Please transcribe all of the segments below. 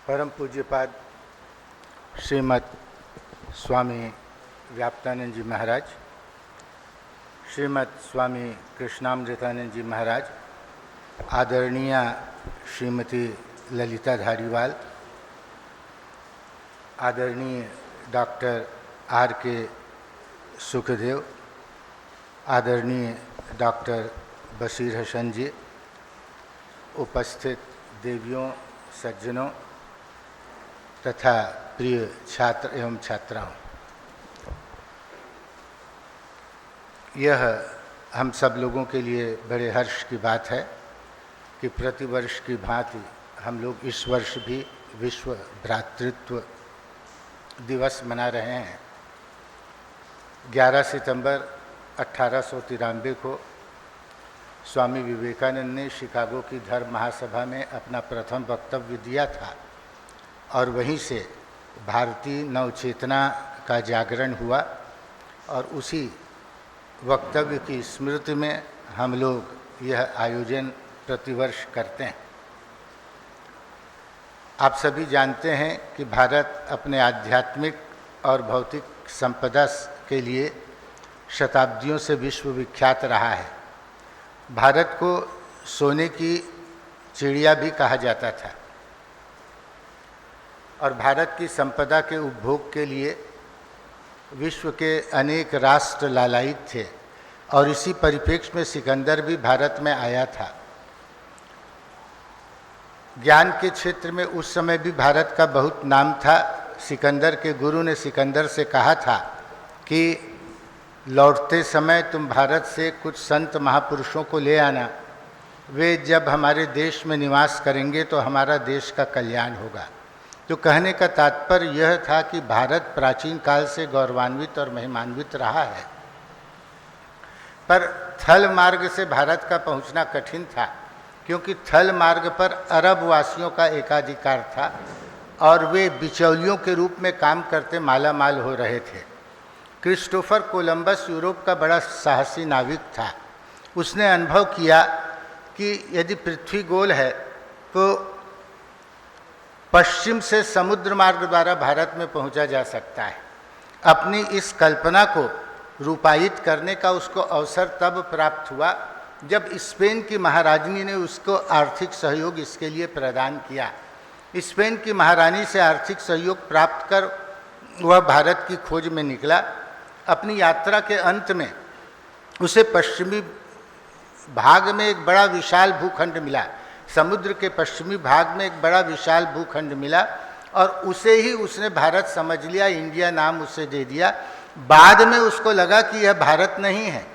परम पूज्यपाद श्रीमद स्वामी व्याप्तानंद जी महाराज, श्रीमद स्वामी कृष्णामृतानंद जी महाराज, आदरणीय श्रीमती ललिता धारीवाल, आदरणीय डॉक्टर आर के सुखदेव, आदरणीय डॉक्टर बशीर हसन जी, उपस्थित देवियों, सज्जनों तथा प्रिय छात्र एवं छात्राओं, यह हम सब लोगों के लिए बड़े हर्ष की बात है कि प्रतिवर्ष की भांति हम लोग इस वर्ष भी विश्व भ्रातृत्व दिवस मना रहे हैं। 11 सितंबर 1893 को स्वामी विवेकानंद ने शिकागो की धर्म महासभा में अपना प्रथम वक्तव्य दिया था और वहीं से भारतीय नवचेतना का जागरण हुआ और उसी वक्तव्य की स्मृति में हम लोग यह आयोजन प्रतिवर्ष करते हैं। आप सभी जानते हैं कि भारत अपने आध्यात्मिक और भौतिक संपदा के लिए शताब्दियों से विश्व विख्यात रहा है। भारत को सोने की चिड़िया भी कहा जाता था और भारत की संपदा के उपभोग के लिए विश्व के अनेक राष्ट्र लालायित थे और इसी परिप्रेक्ष्य में सिकंदर भी भारत में आया था। ज्ञान के क्षेत्र में उस समय भी भारत का बहुत नाम था। सिकंदर के गुरु ने सिकंदर से कहा था कि लौटते समय तुम भारत से कुछ संत महापुरुषों को ले आना, वे जब हमारे देश में निवास करेंगे तो हमारा देश का कल्याण होगा। तो कहने का तात्पर्य यह था कि भारत प्राचीन काल से गौरवान्वित और महिमान्वित रहा है, पर थल मार्ग से भारत का पहुंचना कठिन था, क्योंकि थल मार्ग पर अरब वासियों का एकाधिकार था और वे बिचौलियों के रूप में काम करते माला माल हो रहे थे। क्रिस्टोफर कोलंबस यूरोप का बड़ा साहसी नाविक था। उसने अनुभव किया कि यदि पृथ्वी गोल है तो पश्चिम से समुद्र मार्ग द्वारा भारत में पहुंचा जा सकता है। अपनी इस कल्पना को रूपायित करने का उसको अवसर तब प्राप्त हुआ जब स्पेन की महारानी ने उसको आर्थिक सहयोग इसके लिए प्रदान किया। स्पेन की महारानी से आर्थिक सहयोग प्राप्त कर वह भारत की खोज में निकला। अपनी यात्रा के अंत में उसे पश्चिमी भाग में एक बड़ा विशाल भूखंड मिला, समुद्र के पश्चिमी भाग में एक बड़ा विशाल भूखंड मिला और उसे ही उसने भारत समझ लिया, इंडिया नाम उसे दे दिया। बाद में उसको लगा कि यह भारत नहीं है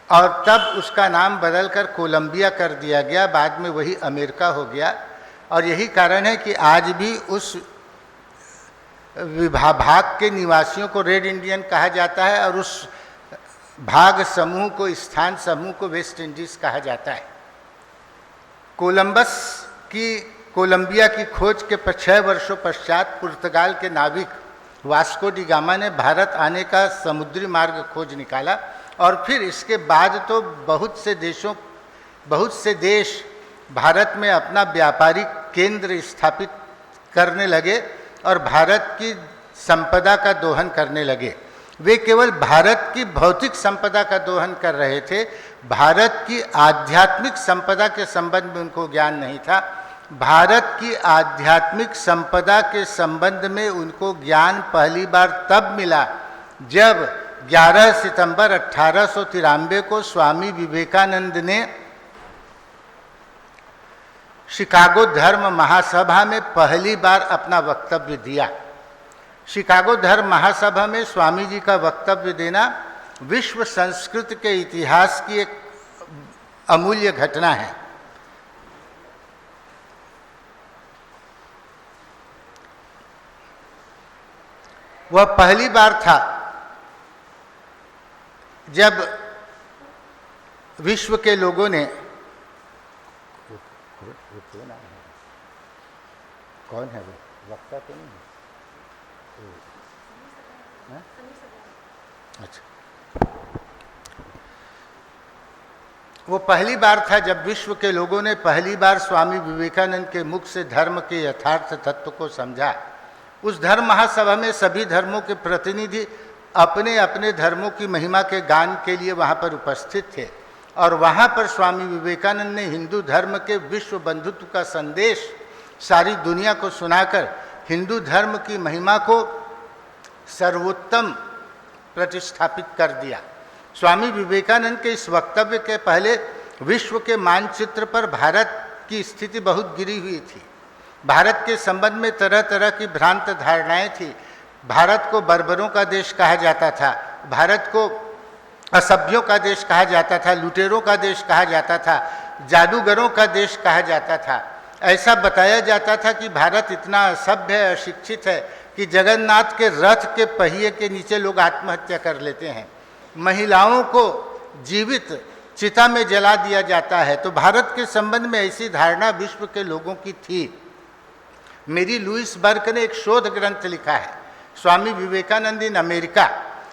और तब उसका नाम बदलकर कोलंबिया कर दिया गया। बाद में वही अमेरिका हो गया और यही कारण है कि आज भी उस भाग के निवासियों को रेड इंडियन कहा जाता है और उस भाग समूह को, स्थान समूह को वेस्ट इंडीज कहा जाता है। कोलंबिया की खोज के 6 वर्षों पश्चात पुर्तगाल के नाविक वास्को डी गामा ने भारत आने का समुद्री मार्ग खोज निकाला और फिर इसके बाद तो बहुत से देश भारत में अपना व्यापारिक केंद्र स्थापित करने लगे और भारत की संपदा का दोहन करने लगे। वे केवल भारत की भौतिक संपदा का दोहन कर रहे थे, भारत की आध्यात्मिक संपदा के संबंध में उनको ज्ञान नहीं था। भारत की आध्यात्मिक संपदा के संबंध में उनको ज्ञान पहली बार तब मिला जब 11 सितंबर 1893 को स्वामी विवेकानंद ने शिकागो धर्म महासभा में पहली बार अपना वक्तव्य दिया। शिकागो धर्म महासभा में स्वामी जी का वक्तव्य देना विश्व संस्कृति के इतिहास की एक अमूल्य घटना है। वह पहली बार था जब विश्व के लोगों ने, कौन है वो, वक्ता तो नहीं है? अच्छा, वो पहली बार था जब विश्व के लोगों ने पहली बार स्वामी विवेकानंद के मुख से धर्म के यथार्थ तत्व को समझा। उस धर्म महासभा में सभी धर्मों के प्रतिनिधि अपने अपने धर्मों की महिमा के गान के लिए वहाँ पर उपस्थित थे और वहाँ पर स्वामी विवेकानंद ने हिंदू धर्म के विश्व बंधुत्व का संदेश सारी दुनिया को सुनाकर हिंदू धर्म की महिमा को सर्वोत्तम प्रतिष्ठापित कर दिया। स्वामी विवेकानंद के इस वक्तव्य के पहले विश्व के मानचित्र पर भारत की स्थिति बहुत गिरी हुई थी। भारत के संबंध में तरह तरह की भ्रांत धारणाएं थी। भारत को बर्बरों का देश कहा जाता था, भारत को असभ्यों का देश कहा जाता था, लुटेरों का देश कहा जाता था, जादूगरों का देश कहा जाता था। ऐसा बताया जाता था कि भारत इतना असभ्य है, अशिक्षित है कि जगन्नाथ के रथ के पहिए के नीचे लोग आत्महत्या कर लेते हैं, महिलाओं को जीवित चिता में जला दिया जाता है। तो भारत के संबंध में ऐसी धारणा विश्व के लोगों की थी। मेरी लुईस बर्क ने एक शोध ग्रंथ लिखा है, स्वामी विवेकानंद इन अमेरिका,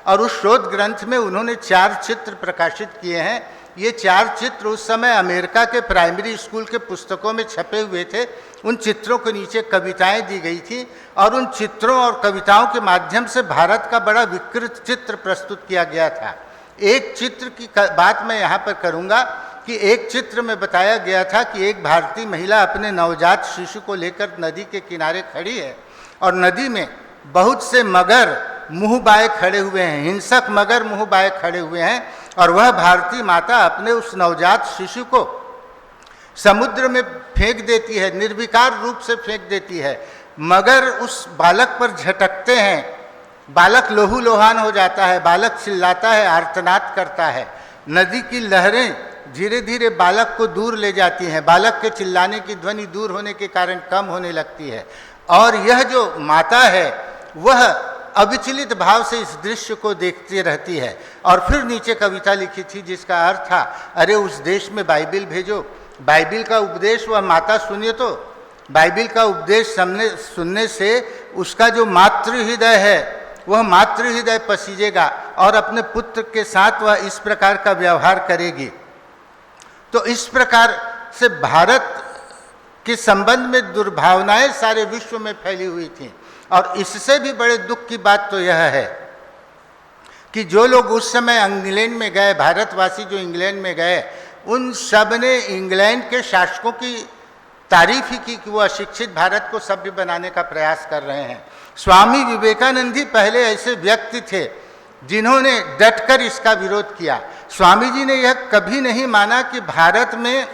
और उस शोध ग्रंथ में उन्होंने 4 चित्र प्रकाशित किए हैं। ये 4 चित्र उस समय अमेरिका के प्राइमरी स्कूल के पुस्तकों में छपे हुए थे। उन चित्रों के नीचे कविताएं दी गई थी और उन चित्रों और कविताओं के माध्यम से भारत का बड़ा विकृत चित्र प्रस्तुत किया गया था। एक चित्र की बात मैं यहाँ पर करूँगा कि एक चित्र में बताया गया था कि एक भारतीय महिला अपने नवजात शिशु को लेकर नदी के किनारे खड़ी है और नदी में बहुत से मगर मुंह बाए खड़े हुए हैं, हिंसक मगर मुंह बाए खड़े हुए हैं, और वह भारतीय माता अपने उस नवजात शिशु को समुद्र में फेंक देती है, निर्विकार रूप से फेंक देती है। मगर उस बालक पर झटकते हैं, बालक लोहू लोहान हो जाता है, बालक चिल्लाता है, आर्तनाद करता है। नदी की लहरें धीरे धीरे बालक को दूर ले जाती हैं, बालक के चिल्लाने की ध्वनि दूर होने के कारण कम होने लगती है, और यह जो माता है वह अविचलित भाव से इस दृश्य को देखती रहती है। और फिर नीचे कविता लिखी थी जिसका अर्थ था, अरे उस देश में बाइबिल भेजो, बाइबिल का उपदेश वह माता सुनिए तो बाइबिल का उपदेश सुनने से उसका जो मातृ हृदय है वह मातृ हृदय पसीजेगा और अपने पुत्र के साथ वह इस प्रकार का व्यवहार करेगी। तो इस प्रकार से भारत के संबंध में दुर्भावनाएं सारे विश्व में फैली हुई थी। और इससे भी बड़े दुख की बात तो यह है कि जो लोग उस समय इंग्लैंड में गए, भारतवासी जो इंग्लैंड में गए, उन सब ने इंग्लैंड के शासकों की तारीफ ही की कि वो अशिक्षित भारत को सभ्य बनाने का प्रयास कर रहे हैं। स्वामी विवेकानंद ही पहले ऐसे व्यक्ति थे जिन्होंने डटकर इसका विरोध किया। स्वामी जी ने यह कभी नहीं माना कि भारत में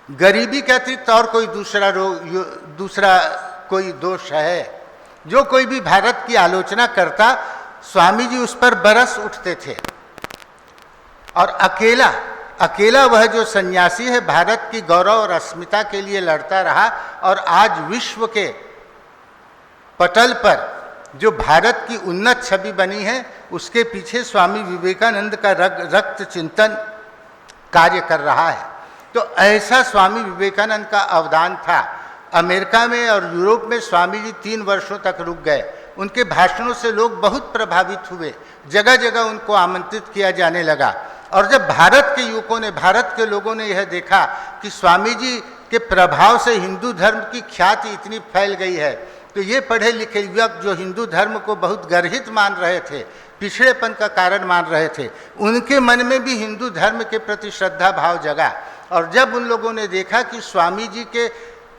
गरीबी के अतिरिक्त और कोई दूसरा कोई दोष है। जो कोई भी भारत की आलोचना करता, स्वामी जी उस पर बरस उठते थे। और अकेला वह जो सन्यासी है भारत की गौरव और अस्मिता के लिए लड़ता रहा, और आज विश्व के पटल पर जो भारत की उन्नत छवि बनी है उसके पीछे स्वामी विवेकानंद का रक्त चिंतन कार्य कर रहा है। तो ऐसा स्वामी विवेकानंद का अवदान था। अमेरिका में और यूरोप में स्वामी जी 3 वर्षों तक रुक गए। उनके भाषणों से लोग बहुत प्रभावित हुए, जगह जगह उनको आमंत्रित किया जाने लगा। और जब भारत के युवकों ने, भारत के लोगों ने यह देखा कि स्वामी जी के प्रभाव से हिंदू धर्म की ख्याति इतनी फैल गई है, तो ये पढ़े लिखे युवक जो हिंदू धर्म को बहुत गर्हित मान रहे थे, पिछड़ेपन का कारण मान रहे थे, उनके मन में भी हिंदू धर्म के प्रति श्रद्धा भाव जगा। और जब उन लोगों ने देखा कि स्वामी जी के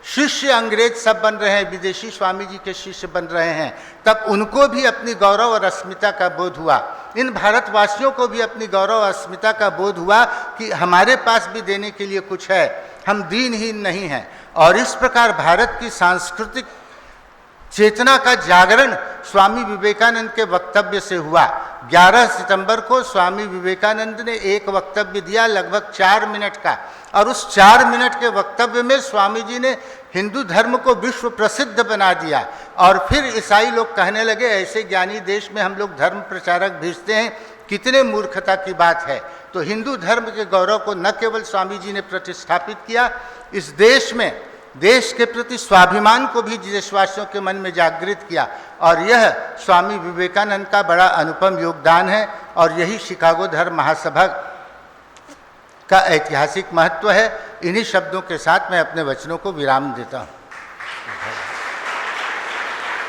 शिष्य अंग्रेज सब बन रहे हैं, विदेशी स्वामी जी के शिष्य बन रहे हैं, तब उनको भी अपनी गौरव और अस्मिता का बोध हुआ। इन भारतवासियों को भी अपनी गौरव और अस्मिता का बोध हुआ कि हमारे पास भी देने के लिए कुछ है, हम दीनहीन नहीं हैं। और इस प्रकार भारत की सांस्कृतिक चेतना का जागरण स्वामी विवेकानंद के वक्तव्य से हुआ। 11 सितंबर को स्वामी विवेकानंद ने एक वक्तव्य दिया लगभग 4 मिनट का, और उस 4 मिनट के वक्तव्य में स्वामी जी ने हिंदू धर्म को विश्व प्रसिद्ध बना दिया। और फिर ईसाई लोग कहने लगे, ऐसे ज्ञानी देश में हम लोग धर्म प्रचारक भेजते हैं, कितने मूर्खता की बात है। तो हिंदू धर्म के गौरव को न केवल स्वामी जी ने प्रतिष्ठापित किया, इस देश में देश के प्रति स्वाभिमान को भी देशवासियों के मन में जागृत किया। और यह स्वामी विवेकानंद का बड़ा अनुपम योगदान है। और यही शिकागो धर्म महासभा का ऐतिहासिक महत्व है। इन्हीं शब्दों के साथ मैं अपने वचनों को विराम देता हूँ।